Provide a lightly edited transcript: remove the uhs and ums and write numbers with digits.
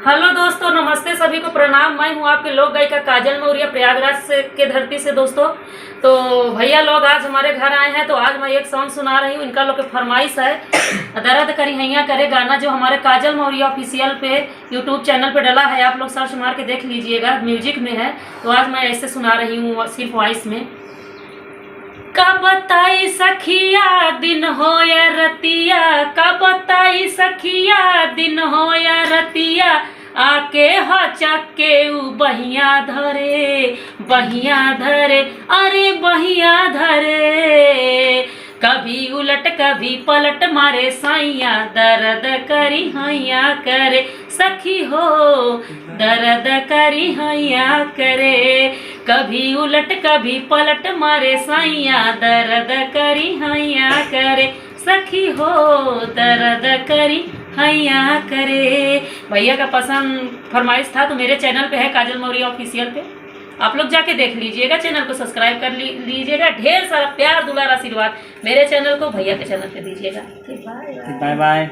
Hello दोस्तों, नमस्ते, सभी को प्रणाम। मैं हूं आपके लोक गायिका काजल मौर्य, प्रयागराज से के धरती से। दोस्तों, तो भैया लोग आज हमारे घर आए हैं, तो आज मैं एक सॉन्ग सुना रही हूं। इनका लोग की फरमाइश है, दर्द करी हैया करे गाना, जो हमारे काजल मौर्य ऑफिशियल पे यूट्यूब चैनल पे डला है। आप लोग सर्च मार के देख लीजिएगा, म्यूजिक में है। तो आज मैं ऐसे सुना रही हूँ, सिर्फ वॉइस में। का बताई सखिया दिन हो या रतिया, का बताई सखिया दिन हो या रतिया, आके हो चक्के उ बहिया धरे, बहिया धरे, अरे बहिया धरे। कभी उलट कभी पलट मारे साइया, दर्द करी हैया करे सखी हो, दर्द करी हैया करे। कभी उलट कभी पलट मारे साइया, दर्द करी हैया करे सखी हो, दर्द करी हैया करे। भैया का पसंद फरमाइश था, तो मेरे चैनल पे है काजल मौर्य ऑफिशियल पे, आप लोग जाके देख लीजिएगा। चैनल को सब्सक्राइब कर लीजिएगा। ढेर सारा प्यार दुलार आशीर्वाद मेरे चैनल को, भैया के चैनल पे दीजिएगा। Bye bye.